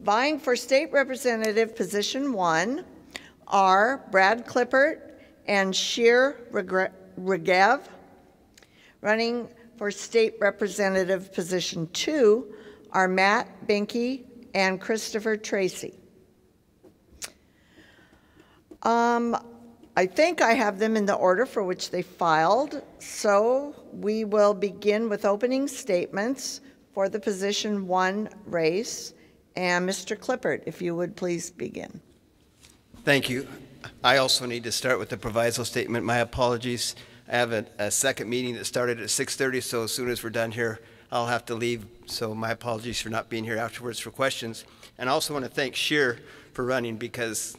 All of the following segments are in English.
Vying for State Representative Position 1 are Brad Klippert and Shir Regev. Running for State Representative Position 2 are Matt Binky and Christopher Tracy. I think I have them in the order for which they filed, so we will begin with opening statements for the Position 1 race. And Mr. Klippert, if you would please begin. Thank you. I also need to start with the proviso statement. My apologies. I have a second meeting that started at 6:30, so as soon as we're done here, I'll have to leave. So my apologies for not being here afterwards for questions. And I also want to thank Shir for running, because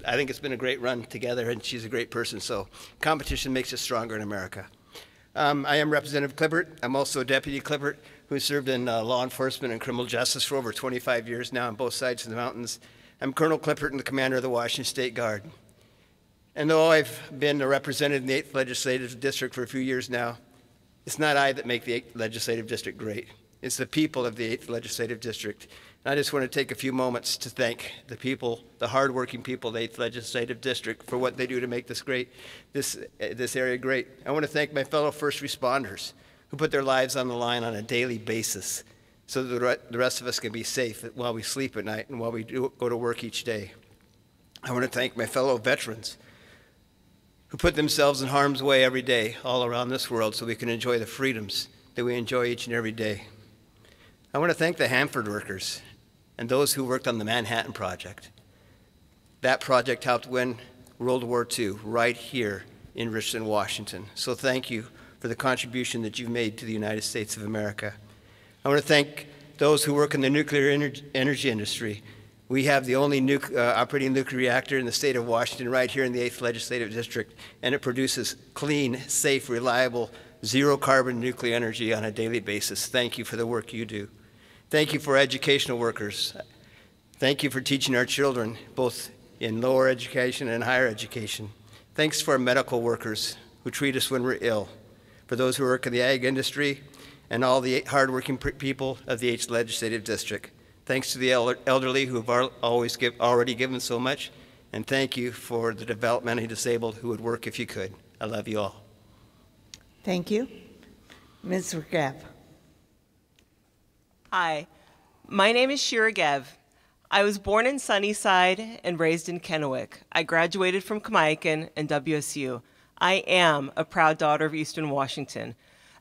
I think it's been a great run together, and she's a great person. So competition makes us stronger in America. I am Representative Klippert. I'm also Deputy Klippert, who served in law enforcement and criminal justice for over 25 years now on both sides of the mountains. I'm Colonel Klippert and the commander of the Washington State Guard. And though I've been a representative in the 8th Legislative District for a few years now, it's not I that make the 8th Legislative District great. It's the people of the 8th Legislative District. And I just want to take a few moments to thank the people, the hardworking people of the 8th Legislative District, for what they do to make this area great. I want to thank my fellow first responders who put their lives on the line on a daily basis so that the rest of us can be safe while we sleep at night and while we go to work each day. I want to thank my fellow veterans who put themselves in harm's way every day all around this world so we can enjoy the freedoms that we enjoy each and every day. I want to thank the Hanford workers and those who worked on the Manhattan Project. That project helped win World War II right here in Richland, Washington. So thank you for the contribution that you've made to the United States of America. I want to thank those who work in the nuclear energy industry. We have the only operating nuclear reactor in the state of Washington right here in the 8th Legislative District, and it produces clean, safe, reliable, zero-carbon nuclear energy on a daily basis. Thank you for the work you do. Thank you for educational workers. Thank you for teaching our children, both in lower education and higher education. Thanks for our medical workers who treat us when we're ill, for those who work in the ag industry, and all the hardworking people of the 8th Legislative District. Thanks to the elderly who have already given so much, and thank you for the developmentally disabled who would work if you could. I love you all. Thank you. Ms. Regev. Hi, my name is Shir Regev. I was born in Sunnyside and raised in Kennewick. I graduated from Carmichael and WSU. I am a proud daughter of Eastern Washington.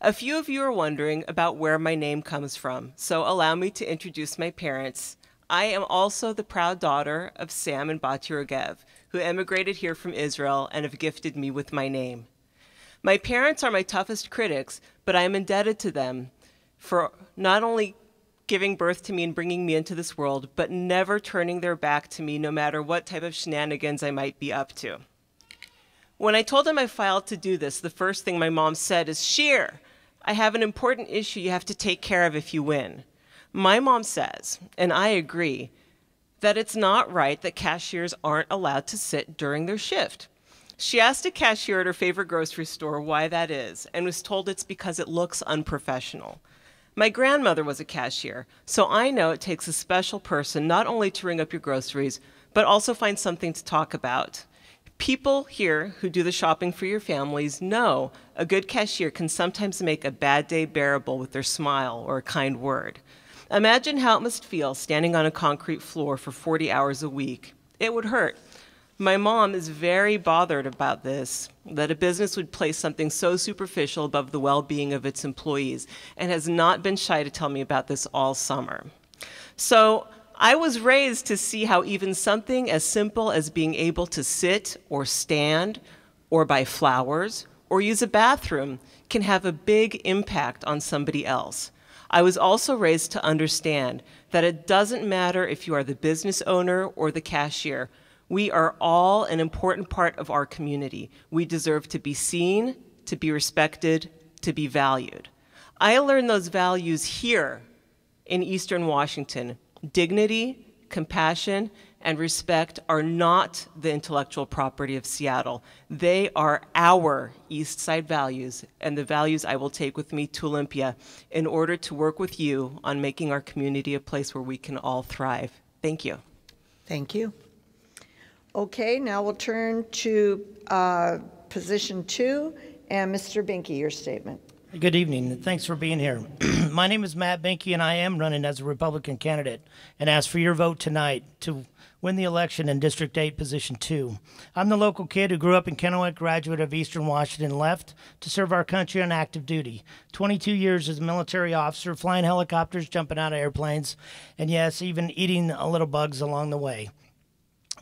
A few of you are wondering about where my name comes from, so allow me to introduce my parents. I am also the proud daughter of Sam and Bati Regev, who emigrated here from Israel and have gifted me with my name. My parents are my toughest critics, but I am indebted to them for not only giving birth to me and bringing me into this world, but never turning their back to me no matter what type of shenanigans I might be up to. When I told them I filed to do this, the first thing my mom said is, "Shir, I have an important issue you have to take care of if you win." My mom says, and I agree, that it's not right that cashiers aren't allowed to sit during their shift. She asked a cashier at her favorite grocery store why that is, and was told it's because it looks unprofessional. My grandmother was a cashier, so I know it takes a special person not only to ring up your groceries, but also find something to talk about. People here who do the shopping for your families know a good cashier can sometimes make a bad day bearable with their smile or a kind word. Imagine how it must feel standing on a concrete floor for 40 hours a week. It would hurt. My mom is very bothered about this, that a business would place something so superficial above the well-being of its employees, and has not been shy to tell me about this all summer. So I was raised to see how even something as simple as being able to sit or stand or buy flowers or use a bathroom can have a big impact on somebody else. I was also raised to understand that it doesn't matter if you are the business owner or the cashier. We are all an important part of our community. We deserve to be seen, to be respected, to be valued. I learned those values here in Eastern Washington: dignity, compassion, and respect are not the intellectual property of Seattle. They are our East Side values and the values I will take with me to Olympia in order to work with you on making our community a place where we can all thrive. Thank you. Thank you. Okay, now we'll turn to position 2, and Mr. Binky, your statement. Good evening. Thanks for being here. My name is Matt Binky, and I am running as a Republican candidate and ask for your vote tonight to win the election in District 8, Position 2. I'm the local kid who grew up in Kennewick, graduate of Eastern Washington, left to serve our country on active duty. 22 years as a military officer, flying helicopters, jumping out of airplanes, and yes, even eating a little bugs along the way.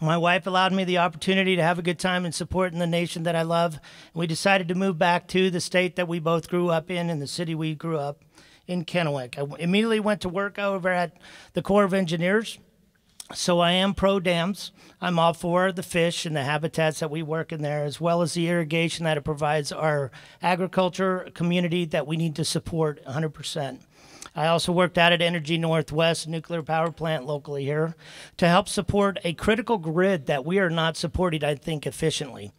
My wife allowed me the opportunity to have a good time and support in the nation that I love. And we decided to move back to the state that we both grew up in and the city we grew up in, Kennewick. I immediately went to work over at the Corps of Engineers. So I am pro dams. I'm all for the fish and the habitats that we work in there, as well as the irrigation that it provides our agriculture community that we need to support 100%. I also worked out at Energy Northwest, a nuclear power plant locally here, to help support a critical grid that we are not supporting, I think, efficiently.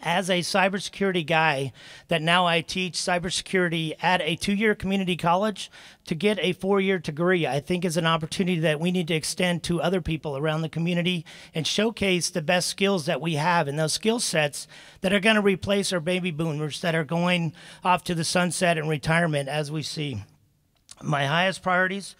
As a cybersecurity guy, that now I teach cybersecurity at a 2-year community college, to get a 4-year degree, I think is an opportunity that we need to extend to other people around the community and showcase the best skills that we have and those skill sets that are going to replace our baby boomers that are going off to the sunset and retirement as we see. My highest priorities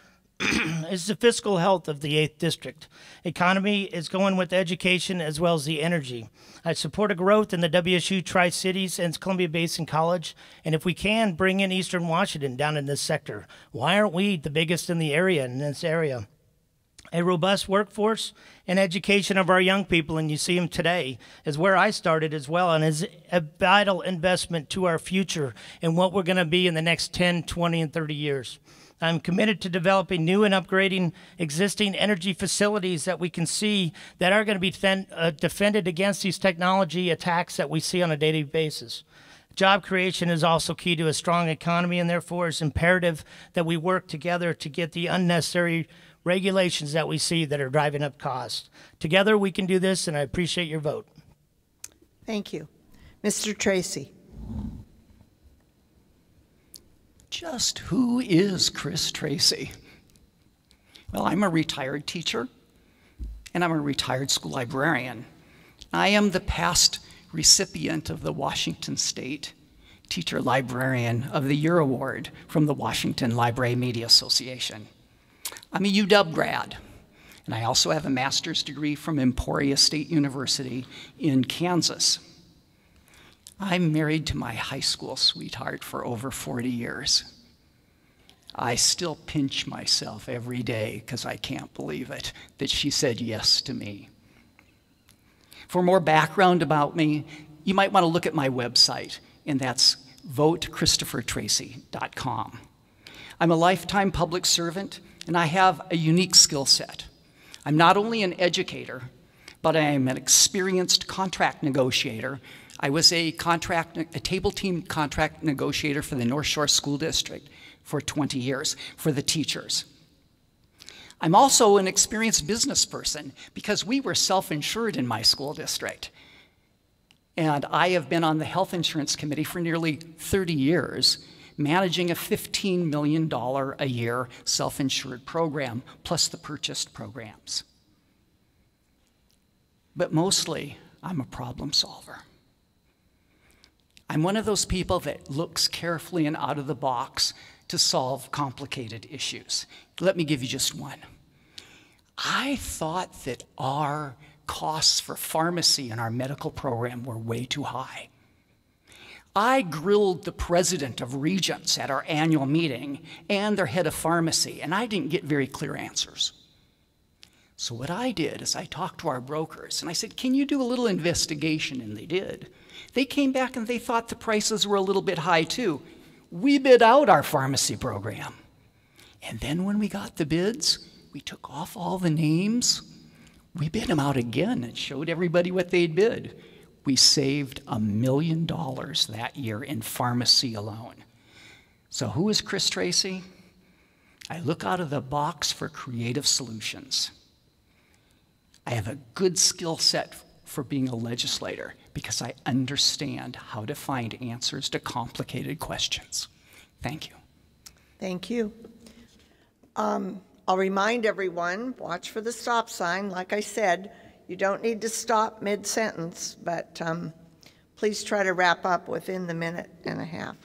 is the fiscal health of the 8th District. Economy is going with education as well as the energy. I support a growth in the WSU Tri-Cities and Columbia Basin College, and if we can, bring in Eastern Washington down in this sector. Why aren't we the biggest in the area, in this area? A robust workforce and education of our young people, and you see them today, is where I started as well, and is a vital investment to our future and what we're going to be in the next 10, 20, and 30 years. I'm committed to developing new and upgrading existing energy facilities that we can see that are going to be defended against these technology attacks that we see on a daily basis. Job creation is also key to a strong economy, and therefore it's imperative that we work together to get the unnecessary regulations that we see that are driving up costs. Together we can do this, and I appreciate your vote. Thank you. Mr. Tracy. Just who is Chris Tracy? Well, I'm a retired teacher, and I'm a retired school librarian. I am the past recipient of the Washington State Teacher Librarian of the Year Award from the Washington Library Media Association. I'm a UW grad, and I also have a master's degree from Emporia State University in Kansas. I'm married to my high school sweetheart for over 40 years. I still pinch myself every day because I can't believe it, that she said yes to me. For more background about me, you might want to look at my website, and that's votechristophertracy.com. I'm a lifetime public servant, and I have a unique skill set. I'm not only an educator, but I am an experienced contract negotiator. I was a table team contract negotiator for the North Shore School District for 20 years for the teachers. I'm also an experienced business person because we were self-insured in my school district. And I have been on the health insurance committee for nearly 30 years, managing a $15 million a year self-insured program, plus the purchased programs. But mostly, I'm a problem solver. I'm one of those people that looks carefully and out of the box to solve complicated issues. Let me give you just one. I thought that our costs for pharmacy in our medical program were way too high. I grilled the president of Regents at our annual meeting and their head of pharmacy, and I didn't get very clear answers. So what I did is I talked to our brokers, and I said, can you do a little investigation? And they did. They came back and they thought the prices were a little bit high too. We bid out our pharmacy program. And then when we got the bids, we took off all the names. We bid them out again and showed everybody what they'd bid. We saved $1 million that year in pharmacy alone. So who is Chris Tracy? I look out of the box for creative solutions. I have a good skill set for being a legislator because I understand how to find answers to complicated questions. Thank you. Thank you. I'll remind everyone, watch for the stop sign. Like I said, you don't need to stop mid-sentence, but please try to wrap up within the minute and a half.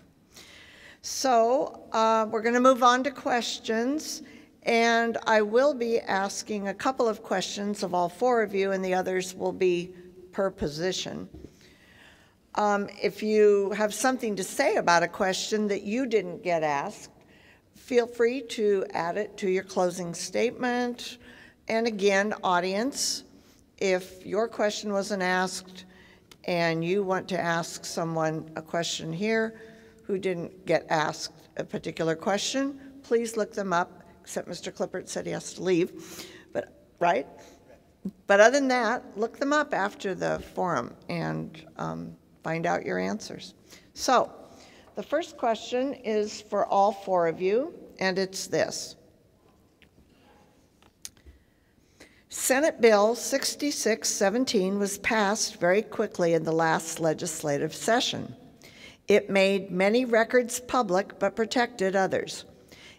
So we're going to move on to questions, and I will be asking a couple of questions of all four of you, and the others will be per position. If you have something to say about a question that you didn't get asked, feel free to add it to your closing statement. And again, audience, if your question wasn't asked and you want to ask someone a question here who didn't get asked a particular question, please look them up, except Mr. Clippert said he has to leave, but right? But other than that, look them up after the forum and find out your answers. So the first question is for all four of you, and it's this. Senate Bill 6617 was passed very quickly in the last legislative session. It made many records public but protected others.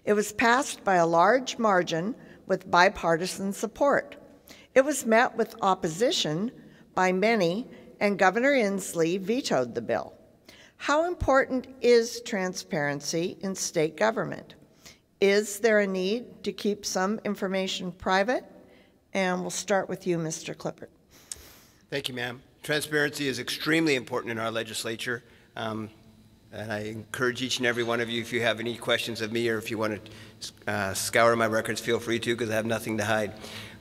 It was passed by a large margin with bipartisan support. It was met with opposition by many, and Governor Inslee vetoed the bill. How important is transparency in state government? Is there a need to keep some information private? And we'll start with you, Mr. Clippert. Thank you, ma'am. Transparency is extremely important in our legislature. And I encourage each and every one of you, if you have any questions of me or if you want to scour my records, feel free to, because I have nothing to hide.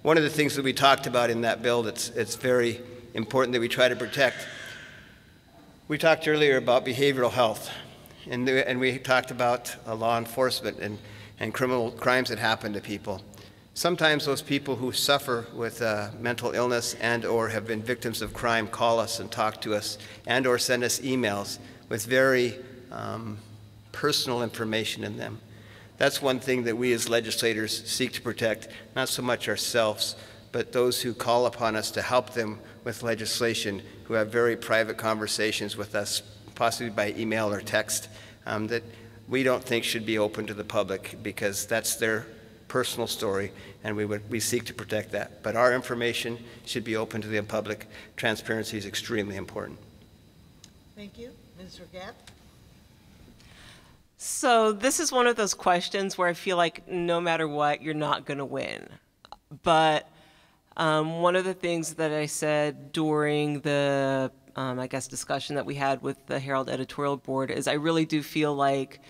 One of the things that we talked about in that bill it's very important that we try to protect. We talked earlier about behavioral health, and we talked about law enforcement and criminal crimes that happen to people. Sometimes those people who suffer with mental illness and or have been victims of crime call us and talk to us and or send us emails with very personal information in them. That's one thing that we as legislators seek to protect, not so much ourselves, but those who call upon us to help them with legislation, who have very private conversations with us, possibly by email or text, that we don't think should be open to the public because that's their personal story, and we seek to protect that. But our information should be open to the public. Transparency is extremely important. Thank you. Ms. Regatte? So this is one of those questions where I feel like no matter what, you're not going to win. But one of the things that I said during the, I guess, discussion that we had with the Herald editorial board is I really do feel like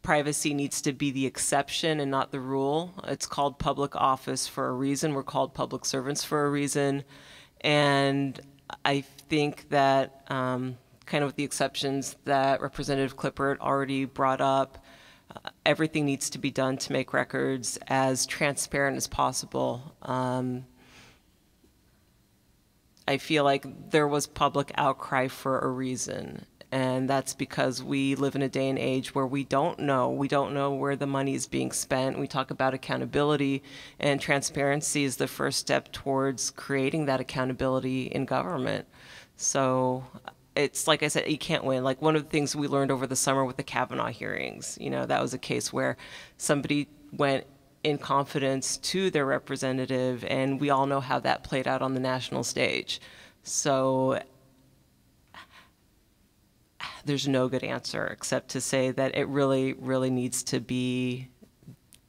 privacy needs to be the exception and not the rule. It's called public office for a reason. We're called public servants for a reason. And I think that kind of with the exceptions that Representative Clippert already brought up, everything needs to be done to make records as transparent as possible. I feel like there was public outcry for a reason, and that's because we live in a day and age where we don't know where the money is being spent. We talk about accountability, and transparency is the first step towards creating that accountability in government. So it's like I said, you can't win. Like one of the things we learned over the summer with the Kavanaugh hearings, that was a case where somebody went in confidence to their representative, and we all know how that played out on the national stage. So there's no good answer except to say that it really, really needs to be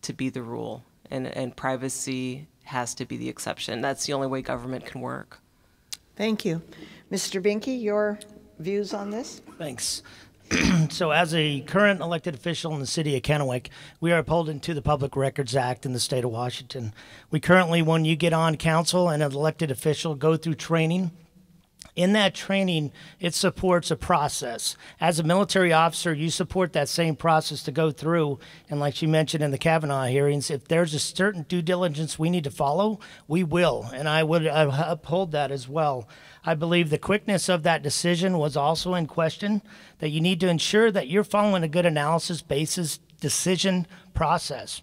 the rule, and privacy has to be the exception. That's the only way government can work. Thank you. Mr. Binky, your views on this? Thanks. So as a current elected official in the city of Kennewick, we are upholding to the Public Records Act in the state of Washington. We currently, when you get on council and an elected official, go through training. In that training, it supports a process. As a military officer, you support that same process to go through. And like she mentioned in the Kavanaugh hearings, if there's a certain due diligence we need to follow, we will. And I would uphold that as well. I believe the quickness of that decision was also in question, that you need to ensure that you're following a good analysis basis decision process.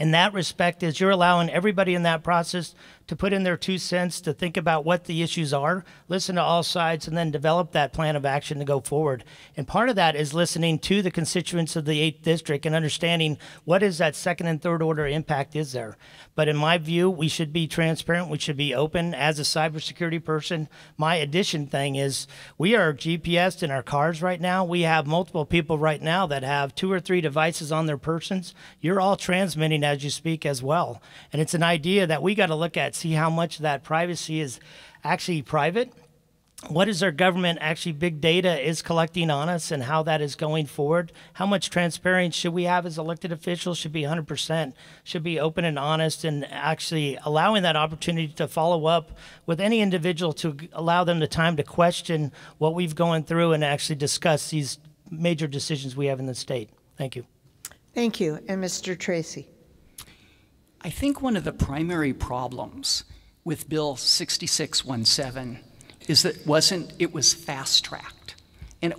in that respect is you're allowing everybody in that process to put in their 2 cents, to think about what the issues are, listen to all sides, and then develop that plan of action to go forward. And part of that is listening to the constituents of the 8th District and understanding what is that second and third order impact is there. But in my view, we should be transparent. We should be open. As a cybersecurity person, my addition thing is we are GPSed in our cars right now. We have multiple people right now that have 2 or 3 devices on their persons. You're all transmitting as you speak as well. And it's an idea that we got to look at, see how much of that privacy is actually private. What is our government actually big data is collecting on us and how that is going forward? How much transparency should we have as elected officials? Should be 100%, should be open and honest, and actually allowing that opportunity to follow up with any individual to allow them the time to question what we've gone through and actually discuss these major decisions we have in the state. Thank you. Thank you. And Mr. Tracy. I think one of the primary problems with Bill 6617 is that it was fast-tracked, and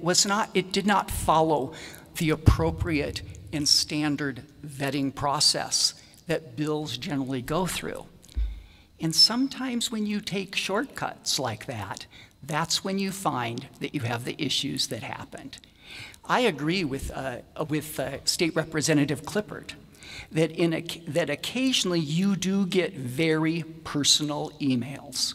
it did not follow the appropriate and standard vetting process that bills generally go through. And sometimes when you take shortcuts like that, that's when you find that you have the issues that happened. I agree with State Representative Clippert that occasionally you do get very personal emails,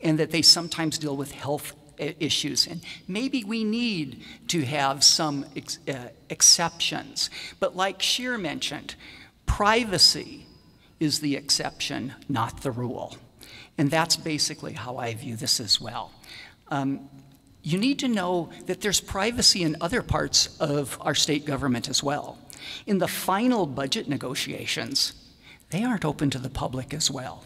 and that they sometimes deal with health issues. And maybe we need to have some exceptions. But like Sheer mentioned, privacy is the exception, not the rule. And that's basically how I view this as well. You need to know that there's privacy in other parts of our state government as well. In the final budget negotiations, they aren't open to the public as well.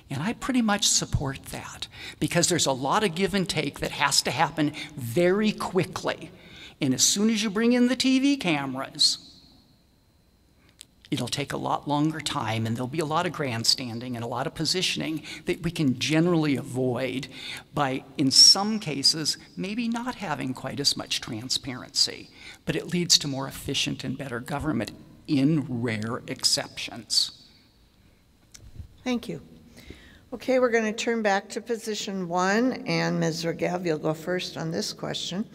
And I pretty much support that, because there's a lot of give and take that has to happen very quickly. And as soon as you bring in the TV cameras, it'll take a lot longer time, and there'll be a lot of grandstanding and a lot of positioning that we can generally avoid by, in some cases, maybe not having quite as much transparency. But it leads to more efficient and better government in rare exceptions. Thank you. Okay, we're going to turn back to position 1, and Ms. Regev, you'll go first on this question.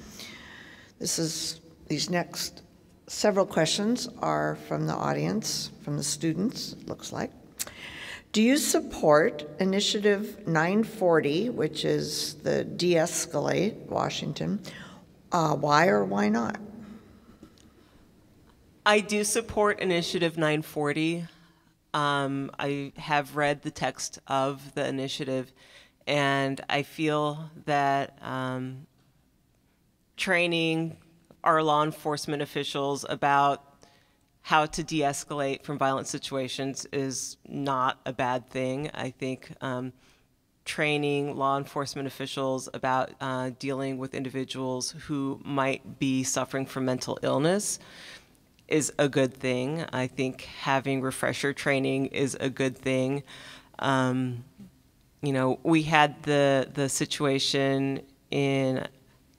These next several questions are from the audience, from the students, it looks like. Do you support Initiative 940, which is the De-Escalate Washington? Why or why not? I do support Initiative 940. I have read the text of the initiative, and I feel that training our law enforcement officials about how to de-escalate from violent situations is not a bad thing. I think training law enforcement officials about dealing with individuals who might be suffering from mental illness is a good thing. I think having refresher training is a good thing. You know, we had the situation in,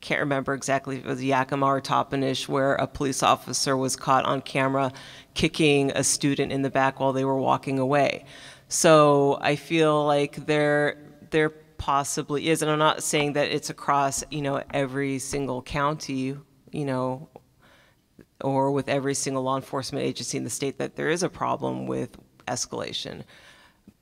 can't remember exactly if it was Yakima or Toppenish, where a police officer was caught on camera kicking a student in the back while they were walking away. So I feel like there possibly is, and I'm not saying that it's across, you know, every single county, you know, or with every single law enforcement agency in the state, that there is a problem with escalation.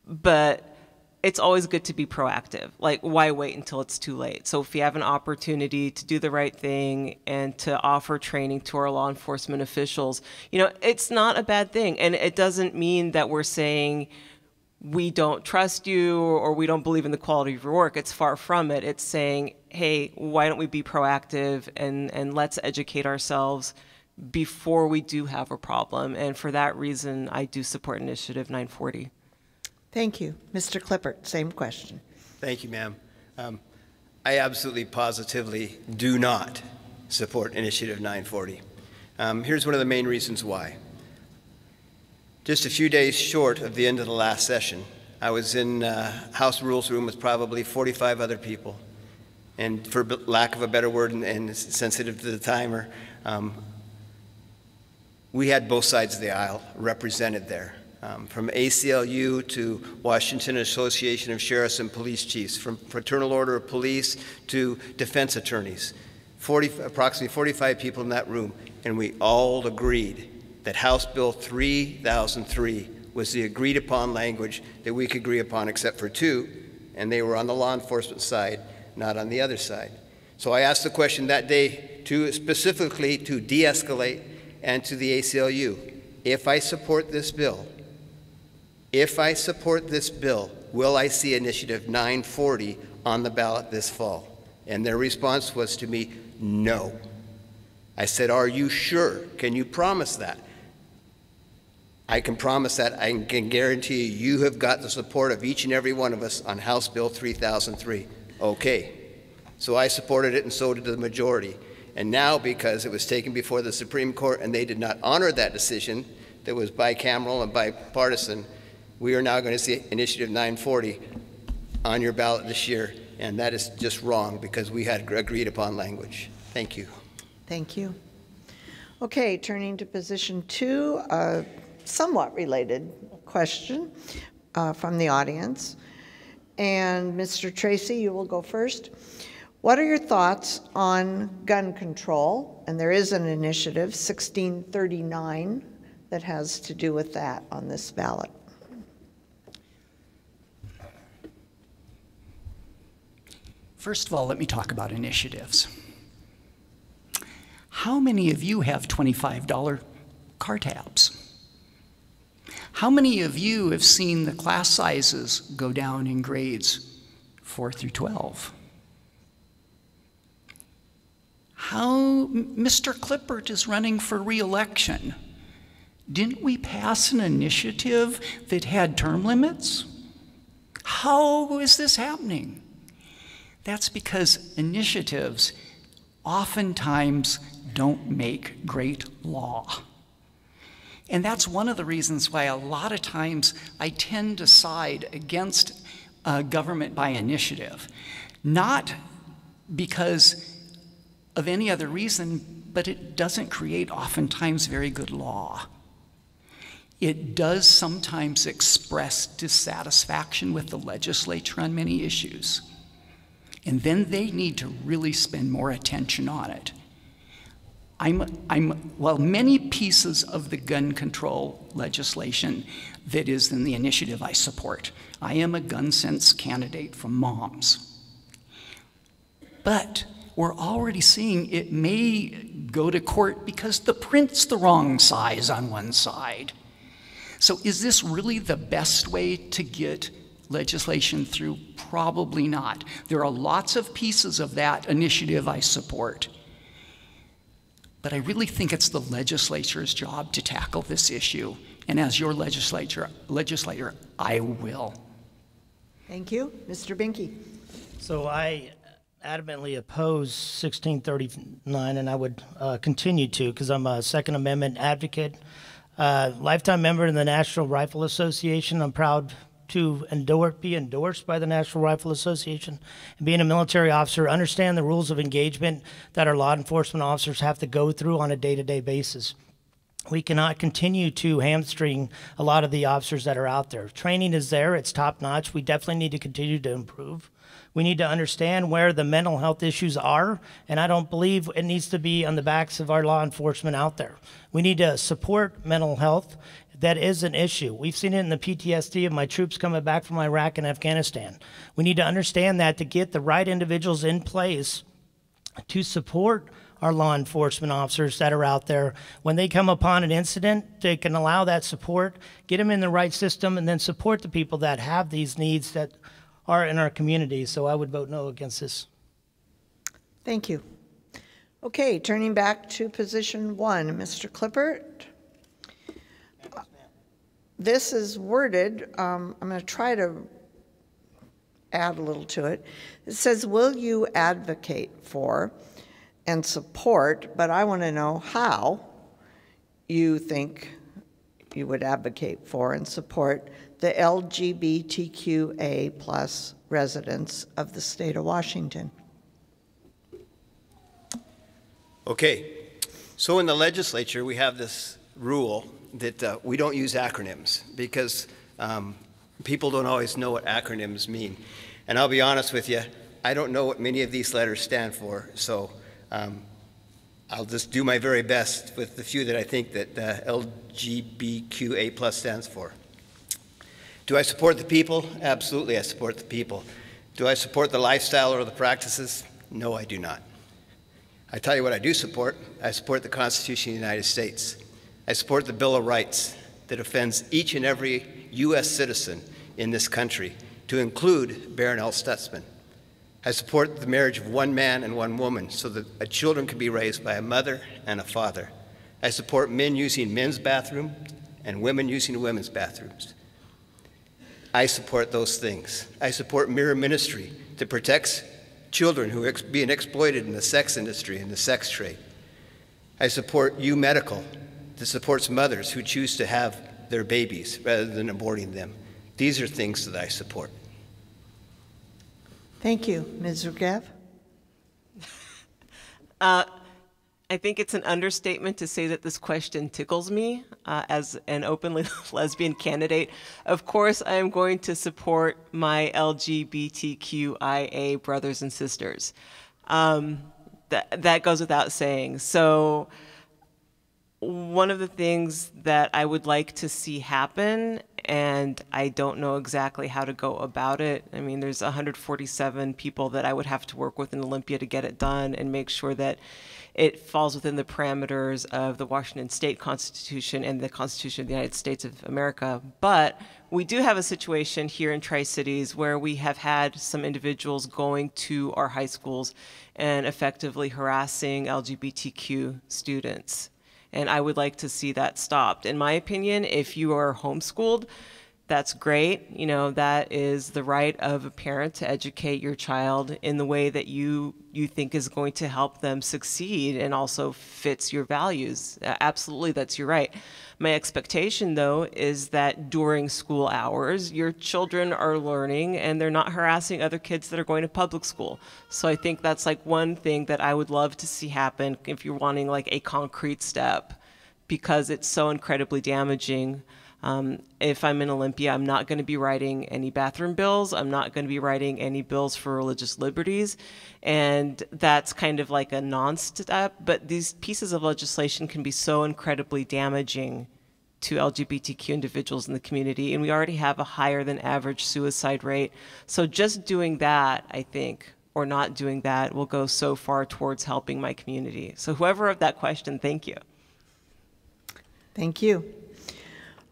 But it's always good to be proactive. Like, why wait until it's too late? So if you have an opportunity to do the right thing and to offer training to our law enforcement officials, you know, it's not a bad thing. And it doesn't mean that we're saying we don't trust you or we don't believe in the quality of your work. It's far from it. It's saying, hey, why don't we be proactive and let's educate ourselves before we do have a problem. And for that reason, I do support Initiative 940. Thank you. Mr. Clippert, same question. Thank you, ma'am. I absolutely positively do not support Initiative 940. Here's one of the main reasons why. Just a few days short of the end of the last session, I was in House Rules room with probably 45 other people. And for lack of a better word, and sensitive to the timer, we had both sides of the aisle represented there. from ACLU to Washington Association of Sheriffs and Police Chiefs, from Fraternal Order of Police to defense attorneys, approximately 45 people in that room, and we all agreed that House Bill 3003 was the agreed upon language that we could agree upon except for two, and they were on the law enforcement side, not on the other side. So I asked the question that day specifically to de-escalate and to the ACLU. If I support this bill, will I see Initiative 940 on the ballot this fall? And their response was to me, no. I said, are you sure? Can you promise that? I can promise that. I can guarantee you have got the support of each and every one of us on House Bill 3003. Okay. So I supported it, and so did the majority. And now, because it was taken before the Supreme Court and they did not honor that decision that was bicameral and bipartisan, we are now going to see Initiative 940 on your ballot this year, and that is just wrong because we had agreed upon language. Thank you. Thank you. Okay, turning to position 2, a somewhat related question from the audience. And Mr. Tracy, you will go first. What are your thoughts on gun control? And there is an initiative, 1639, that has to do with that on this ballot. First of all, let me talk about initiatives. How many of you have $25 car tabs? How many of you have seen the class sizes go down in grades 4 through 12? How Mr. Clippert is running for re-election. Didn't we pass an initiative that had term limits? How is this happening? That's because initiatives oftentimes don't make great law. And that's one of the reasons why a lot of times I tend to side against government by initiative. Not because of any other reason, but it doesn't create oftentimes very good law. It does sometimes express dissatisfaction with the legislature on many issues. And then they need to really spend more attention on it. Well, many pieces of the gun control legislation that is in the initiative I support. I am a gun sense candidate from Moms. But we're already seeing it may go to court because the print's the wrong size on one side. So is this really the best way to get legislation through? Probably not. There are lots of pieces of that initiative I support. But I really think it's the legislature's job to tackle this issue. And as your legislator, I will. Thank you. Mr. Binky. So I adamantly oppose 1639, and I would continue to, because I'm a Second Amendment advocate, lifetime member in the National Rifle Association. I'm proud to be endorsed by the National Rifle Association. And being a military officer, understand the rules of engagement that our law enforcement officers have to go through on a day-to-day basis. We cannot continue to hamstring a lot of the officers that are out there. Training is there, it's top-notch. We definitely need to continue to improve. We need to understand where the mental health issues are, and I don't believe it needs to be on the backs of our law enforcement out there. We need to support mental health. That is an issue. We've seen it in the PTSD of my troops coming back from Iraq and Afghanistan. We need to understand that to get the right individuals in place to support our law enforcement officers that are out there. When they come upon an incident, they can allow that support, get them in the right system, and then support the people that have these needs that are in our community. So I would vote no against this. Thank you. Okay, turning back to position 1, Mr. Clippert. This is worded, I'm going to try to add a little to it. It says, will you advocate for and support, but I want to know how you think you would advocate for and support the LGBTQA plus residents of the state of Washington. Okay, so in the legislature, we have this rule that we don't use acronyms because people don't always know what acronyms mean. And I'll be honest with you, I don't know what many of these letters stand for, so I'll just do my very best with the few that I think that LGBTQA+ stands for. Do I support the people? Absolutely, I support the people. Do I support the lifestyle or the practices? No, I do not. I tell you what I do support. I support the Constitution of the United States. I support the Bill of Rights that offends each and every U.S. citizen in this country, to include Baron L. Stutzman. I support the marriage of one man and one woman so that children can be raised by a mother and a father. I support men using men's bathrooms and women using women's bathrooms. I support those things. I support mirror ministry that protects children who are being exploited in the sex industry and the sex trade. I support U Medical that supports mothers who choose to have their babies rather than aborting them. These are things that I support. Thank you. Ms. Regev? I think it's an understatement to say that this question tickles me as an openly lesbian candidate. Of course, I am going to support my LGBTQIA brothers and sisters. That goes without saying. So one of the things that I would like to see happen, and I don't know exactly how to go about it. I mean, there's 147 people that I would have to work with in Olympia to get it done and make sure that it falls within the parameters of the Washington State Constitution and the Constitution of the United States of America. But we do have a situation here in Tri-Cities where we have had some individuals going to our high schools and effectively harassing LGBTQ students. And I would like to see that stopped. In my opinion, if you are homeschooled, that's great. You know, that is the right of a parent to educate your child in the way that you think is going to help them succeed and also fits your values. Absolutely, that's your right. My expectation, though, is that during school hours, your children are learning and they're not harassing other kids that are going to public school. So I think that's like one thing that I would love to see happen if you're wanting like a concrete step, because it's so incredibly damaging. If I'm in Olympia, I'm not going to be writing any bathroom bills. I'm not going to be writing any bills for religious liberties. And that's kind of like a non-step. But these pieces of legislation can be so incredibly damaging to LGBTQ individuals in the community. And we already have a higher than average suicide rate. So just doing that, I think, or not doing that, will go so far towards helping my community. So whoever wrote that question, thank you. Thank you.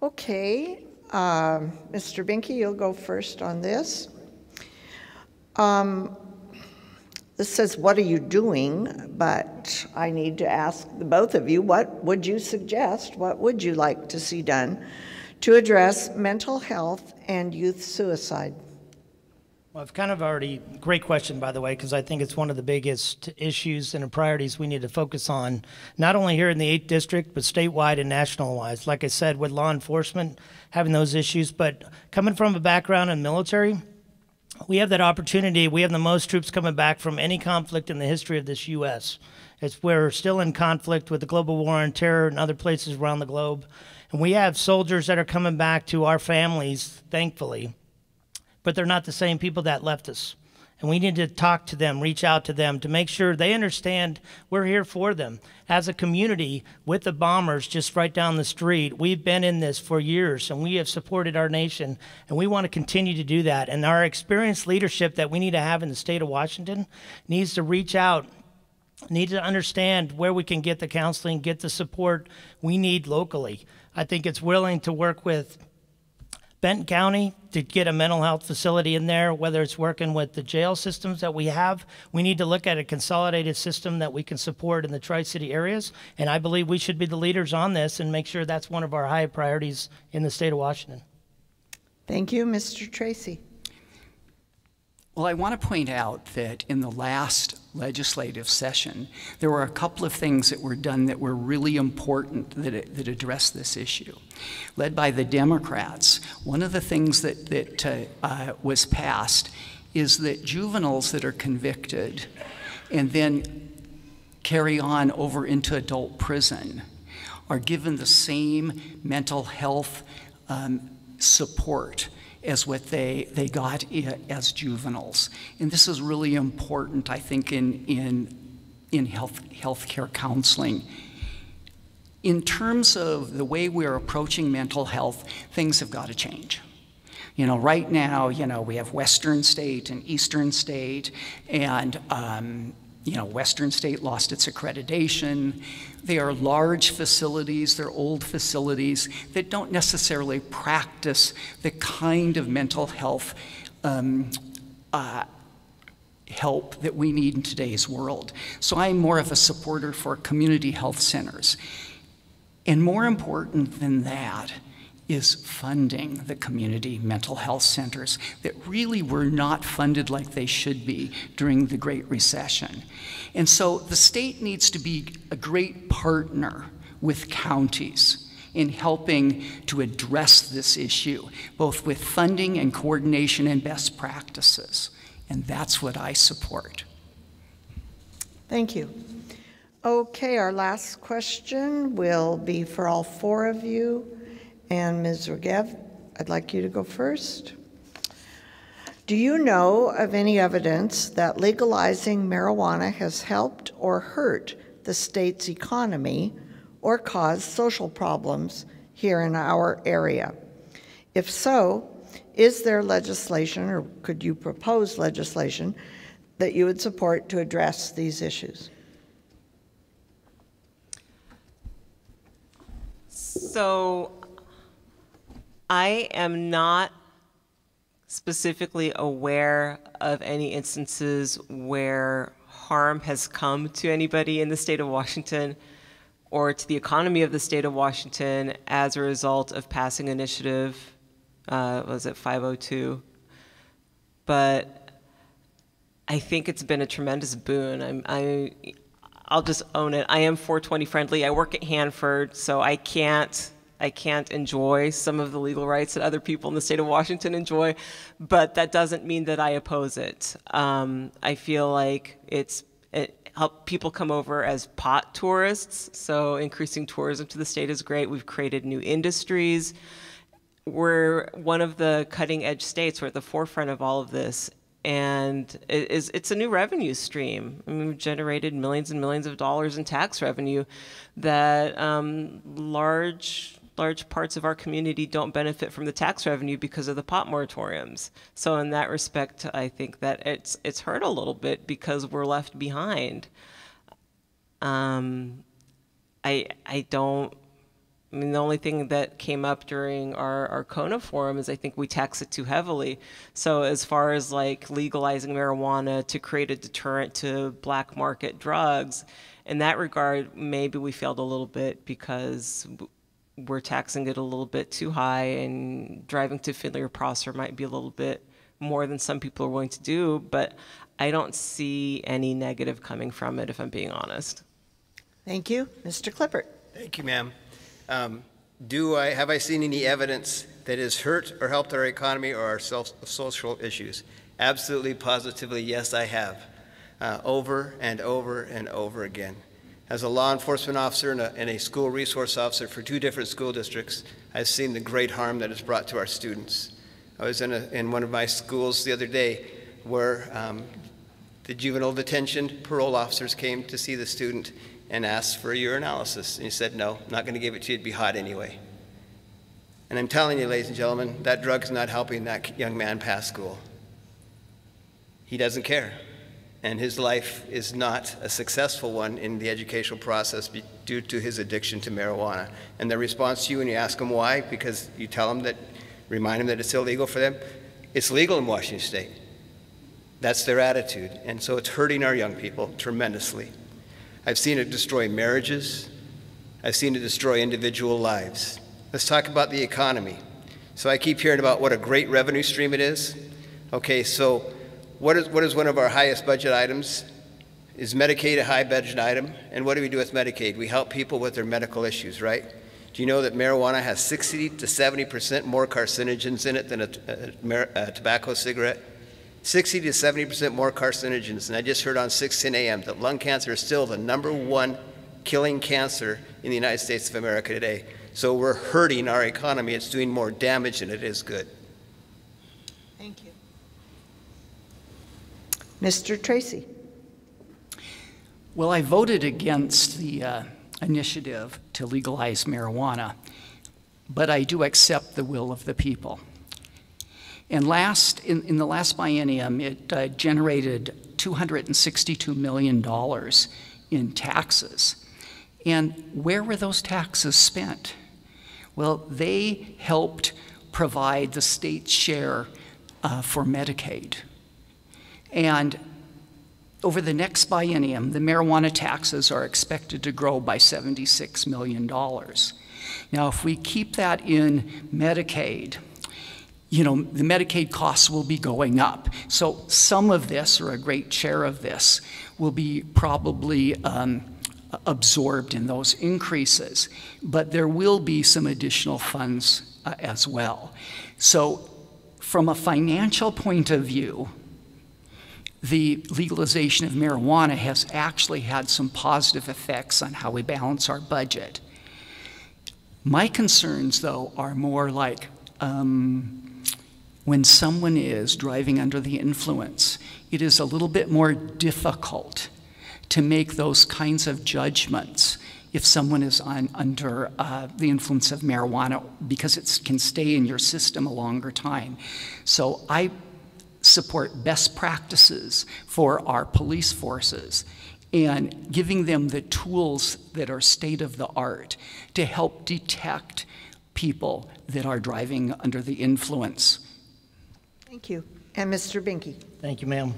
Okay, Mr. Binky, you'll go first on this. This says, what are you doing? But I need to ask the both of you, what would you suggest? What would you like to see done to address mental health and youth suicide? Well, I've kind of already, great question, by the way, because I think it's one of the biggest issues and priorities we need to focus on, not only here in the 8th District, but statewide and national-wise. Like I said, with law enforcement, having those issues, but coming from a background in military, we have that opportunity. We have the most troops coming back from any conflict in the history of this U.S. We're still in conflict with the global war on terror and other places around the globe. And we have soldiers that are coming back to our families, thankfully, but they're not the same people that left us. And we need to talk to them, reach out to them to make sure they understand we're here for them. As a community, with the bombers just right down the street, we've been in this for years, and we have supported our nation, and we want to continue to do that. And our experienced leadership that we need to have in the state of Washington needs to reach out, need to understand where we can get the counseling, get the support we need locally. I think it's willing to work with Benton County to get a mental health facility in there, whether it's working with the jail systems that we have. We need to look at a consolidated system that we can support in the Tri-City areas, and I believe we should be the leaders on this and make sure that's one of our high priorities in the state of Washington. Thank you. Mr. Tracy. Well, I want to point out that in the last legislative session, there were a couple of things that were done that were really important that addressed this issue. Led by the Democrats, one of the things that was passed is that juveniles that are convicted and then carry on over into adult prison are given the same mental health support as what they got as juveniles. And this is really important, I think, in healthcare counseling. In terms of the way we're approaching mental health, things have got to change. You know, right now, you know, we have Western State and Eastern State, and you know, Western State lost its accreditation. They are large facilities, they're old facilities that don't necessarily practice the kind of mental health help that we need in today's world. So I'm more of a supporter for community health centers. And more important than that is funding the community mental health centers that really were not funded like they should be during the Great Recession. And so the state needs to be a great partner with counties in helping to address this issue, both with funding and coordination and best practices. And that's what I support. Thank you. Okay, our last question will be for all four of you. And Ms. Regev, I'd like you to go first. Do you know of any evidence that legalizing marijuana has helped or hurt the state's economy or caused social problems here in our area? If so, is there legislation, or could you propose legislation, that you would support to address these issues? So I am not specifically aware of any instances where harm has come to anybody in the state of Washington or to the economy of the state of Washington as a result of passing initiative, was it 502? But I think it's been a tremendous boon. I'll just own it. I am 420 friendly. I work at Hanford, so I can't enjoy some of the legal rights that other people in the state of Washington enjoy, but that doesn't mean that I oppose it. I feel like it helped people come over as pot tourists, so increasing tourism to the state is great. We've created new industries. We're one of the cutting edge states. We're at the forefront of all of this. And it's a new revenue stream. I mean, we've generated millions and millions of dollars in tax revenue that large parts of our community don't benefit from the tax revenue because of the pot moratoriums. So in that respect, I think that it's hurt a little bit because we're left behind. I mean, the only thing that came up during our Kona forum is I think we tax it too heavily. So as far as like legalizing marijuana to create a deterrent to black market drugs, in that regard, maybe we failed a little bit because we're taxing it a little bit too high, and driving to Findlay or Prosser might be a little bit more than some people are willing to do, but I don't see any negative coming from it, if I'm being honest. Thank you. Mr. Clippert. Thank you, ma'am. Have I seen any evidence that has hurt or helped our economy or our social issues? Absolutely, positively, yes, I have. Over and over and over again. As a law enforcement officer and a school resource officer for 2 different school districts, I've seen the great harm that it's brought to our students. I was in one of my schools the other day where the juvenile detention parole officers came to see the student and asked for a urinalysis. And he said, no, I'm not going to give it to you, it'd be hot anyway. And I'm telling you, ladies and gentlemen, that drug's not helping that young man pass school. He doesn't care. And his life is not a successful one in the educational process due to his addiction to marijuana. And the response to you when you ask them why, because you tell them that, remind them that it's illegal for them, it's legal in Washington State. That's their attitude. And so it's hurting our young people tremendously. I've seen it destroy marriages. I've seen it destroy individual lives. Let's talk about the economy. So I keep hearing about what a great revenue stream it is. Okay, so what is one of our highest budget items? Is Medicaid a high budget item? And what do we do with Medicaid? We help people with their medical issues, right? Do you know that marijuana has 60 to 70% more carcinogens in it than a tobacco cigarette? 60 to 70% more carcinogens. And I just heard on 610 AM that lung cancer is still the #1 killing cancer in the United States of America today. So we're hurting our economy. It's doing more damage than it is good. Thank you. Mr. Tracy. Well, I voted against the initiative to legalize marijuana, but I do accept the will of the people. And in the last biennium, it generated $262 million in taxes. And where were those taxes spent? Well, they helped provide the state's share for Medicaid. And over the next biennium, the marijuana taxes are expected to grow by $76 million. Now, if we keep that in Medicaid, you know, the Medicaid costs will be going up. So some of this, or a great share of this, will be probably absorbed in those increases. But there will be some additional funds as well. So from a financial point of view, the legalization of marijuana has actually had some positive effects on how we balance our budget. My concerns, though, are more like when someone is driving under the influence, it is a little bit more difficult to make those kinds of judgments if someone is under the influence of marijuana, because it can stay in your system a longer time. So I support best practices for our police forces and giving them the tools that are state of the art to help detect people that are driving under the influence. Thank you. And Mr. Binky. Thank you, ma'am.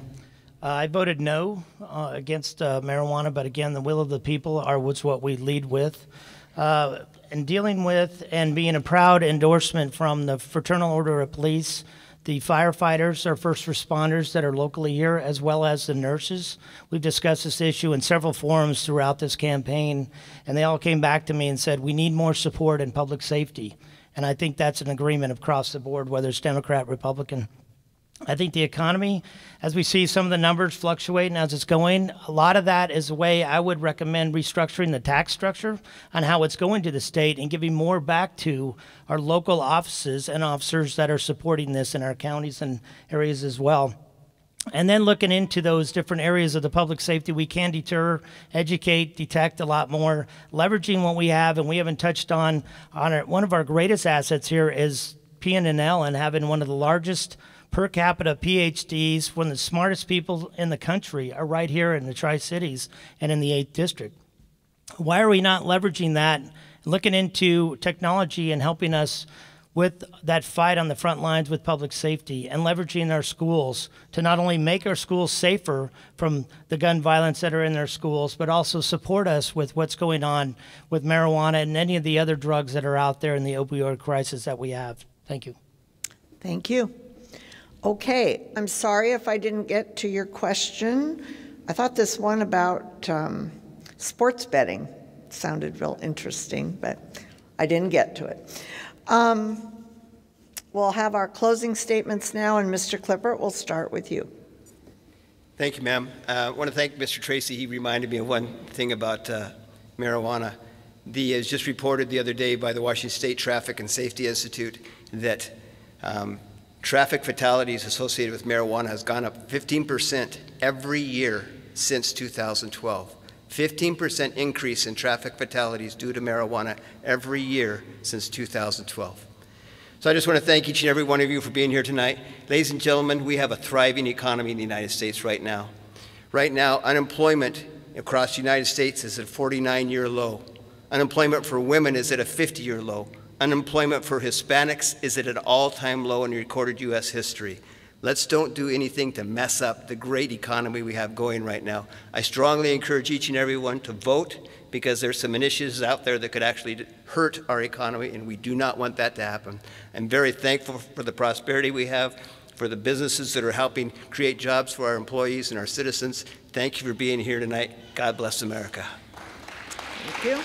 I voted no against marijuana, but again, the will of the people was what we lead with. And dealing with and being a proud endorsement from the Fraternal Order of Police, the firefighters, our first responders that are locally here, as well as the nurses. We've discussed this issue in several forums throughout this campaign, and they all came back to me and said, we need more support in public safety. And I think that's an agreement across the board, whether it's Democrat, Republican. I think the economy, as we see some of the numbers fluctuating as it's going, a lot of that is the way I would recommend restructuring the tax structure on how it's going to the state and giving more back to our local offices and officers that are supporting this in our counties and areas as well. And then looking into those different areas of the public safety, we can deter, educate, detect a lot more, leveraging what we have. And we haven't touched on one of our greatest assets here is PNNL, and having one of the largest per capita PhDs, one of the smartest people in the country are right here in the Tri-Cities and in the 8th District. Why are we not leveraging that, looking into technology and helping us with that fight on the front lines with public safety, and leveraging our schools to not only make our schools safer from the gun violence that are in their schools, but also support us with what's going on with marijuana and any of the other drugs that are out there in the opioid crisis that we have. Thank you. Thank you. Okay, I'm sorry if I didn't get to your question. I thought this one about sports betting sounded real interesting, but I didn't get to it. We'll have our closing statements now, and Mr. Clippert, we'll start with you. Thank you, ma'am. I want to thank Mr. Tracy. He reminded me of one thing about marijuana. It was just reported the other day by the Washington State Traffic and Safety Institute that traffic fatalities associated with marijuana has gone up 15% every year since 2012. 15% increase in traffic fatalities due to marijuana every year since 2012. So I just want to thank each and every one of you for being here tonight. Ladies and gentlemen, we have a thriving economy in the United States right now. Right now, unemployment across the United States is at a 49-year low. Unemployment for women is at a 50-year low. Unemployment for Hispanics is at an all-time low in recorded U.S. history. Let's don't do anything to mess up the great economy we have going right now. I strongly encourage each and every one to vote, because there's some initiatives out there that could actually hurt our economy, and we do not want that to happen. I'm very thankful for the prosperity we have, for the businesses that are helping create jobs for our employees and our citizens. Thank you for being here tonight. God bless America. Thank you.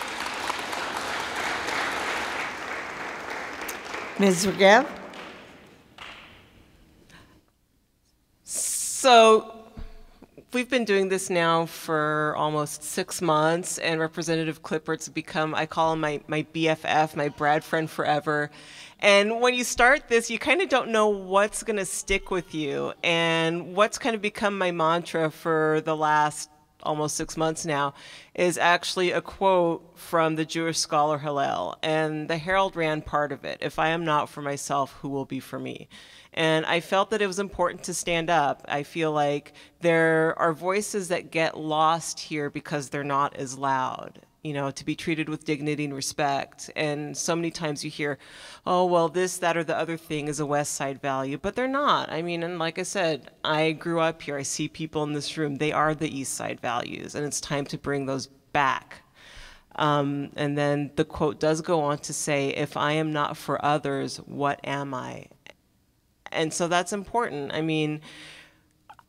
Ms. Regev? So we've been doing this now for almost 6 months, and Representative Clippert's become, I call him my BFF, my Brad friend forever. And when you start this, you kind of don't know what's going to stick with you. And what's kind of become my mantra for the last almost 6 months now is actually a quote from the Jewish scholar Hillel. And the Herald ran part of it. If I am not for myself, who will be for me? And I felt that it was important to stand up. I feel like there are voices that get lost here because they're not as loud, you know, to be treated with dignity and respect. And so many times you hear, oh, well, this, that, or the other thing is a West Side value, but they're not. I mean, and like I said, I grew up here. I see people in this room. They are the East Side values, and it's time to bring those back. And then the quote does go on to say, if I am not for others, what am I? And so that's important. I mean,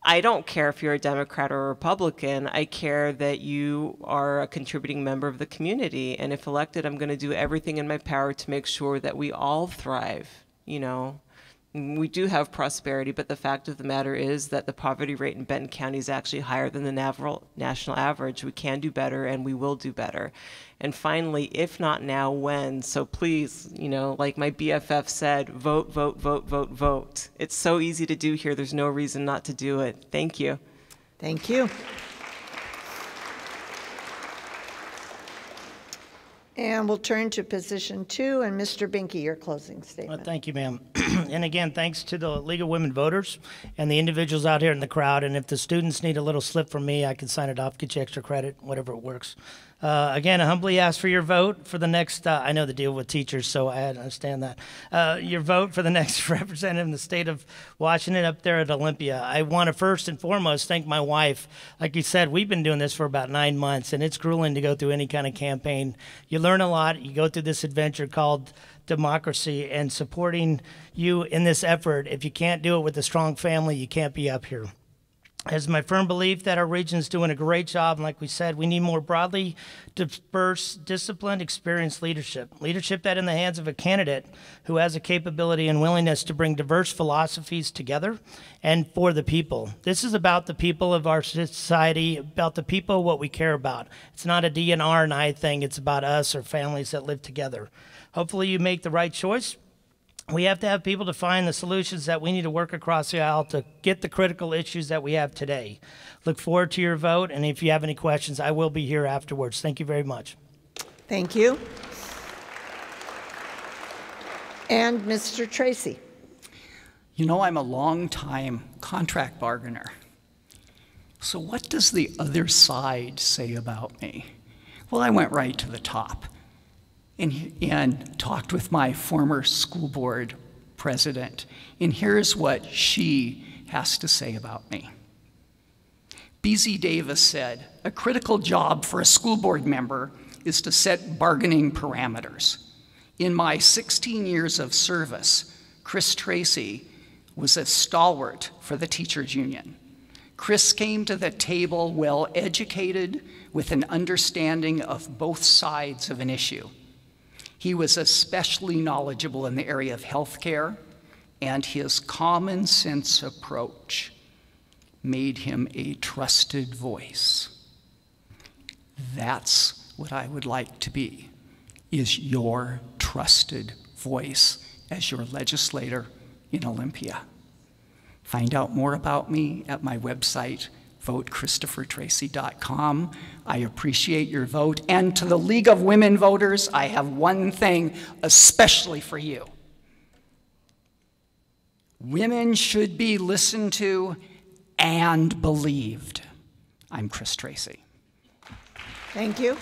I don't care if you're a Democrat or a Republican. I care that you are a contributing member of the community. And if elected, I'm going to do everything in my power to make sure that we all thrive. You know, we do have prosperity, but the fact of the matter is that the poverty rate in Benton County is actually higher than the national average. We can do better, and we will do better. And finally, if not now, when? So please, you know, like my BFF said, vote, vote, vote, vote, vote. It's so easy to do here. There's no reason not to do it. Thank you. Thank you. And we'll turn to position 2, and Mr. Binky, your closing statement. Thank you, ma'am. And again, thanks to the League of Women Voters and the individuals out here in the crowd. And if the students need a little slip from me, I can sign it off, get you extra credit, whatever it works. Again, I humbly ask for your vote for the next, I know the deal with teachers, so I understand that. Your vote for the next representative in the state of Washington up there at Olympia. I want to first and foremost thank my wife. Like you said, we've been doing this for about 9 months, and it's grueling to go through any kind of campaign. You learn a lot. You go through this adventure called democracy, and supporting you in this effort. If you can't do it with a strong family, you can't be up here. It's my firm belief that our region is doing a great job, and like we said, we need more broadly dispersed, disciplined, experienced leadership. Leadership that in the hands of a candidate who has a capability and willingness to bring diverse philosophies together and for the people. This is about the people of our society, about the people, what we care about. It's not a DNR and I thing, it's about us or families that live together. Hopefully you make the right choice. We have to have people to find the solutions that we need to work across the aisle to get the critical issues that we have today. Look forward to your vote, and if you have any questions, I will be here afterwards. Thank you very much. Thank you. And Mr. Tracy. You know, I'm a long-time contract bargainer. So what does the other side say about me? Well, I went right to the top and talked with my former school board president. And here's what she has to say about me. B.Z. Davis said, a critical job for a school board member is to set bargaining parameters. In my 16 years of service, Chris Tracy was a stalwart for the teachers union. Chris came to the table well educated with an understanding of both sides of an issue. He was especially knowledgeable in the area of healthcare, and his common sense approach made him a trusted voice. That's what I would like to be, is your trusted voice as your legislator in Olympia. Find out more about me at my website, votechristophertracy.com. I appreciate your vote. And to the League of Women Voters, I have one thing especially for you. Women should be listened to and believed. I'm Chris Tracy. Thank you.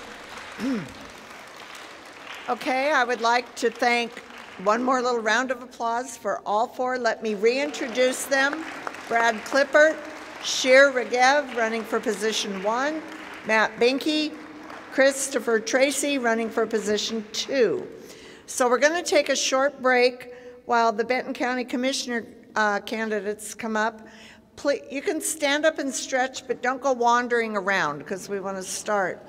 Okay, I would like to thank one more little round of applause for all 4. Let me reintroduce them. Brad Clippert, Shir Regev, running for position 1, Matt Binky, Christopher Tracy, running for position 2. So we're going to take a short break while the Benton County Commissioner candidates come up. Please, you can stand up and stretch, but don't go wandering around because we want to start.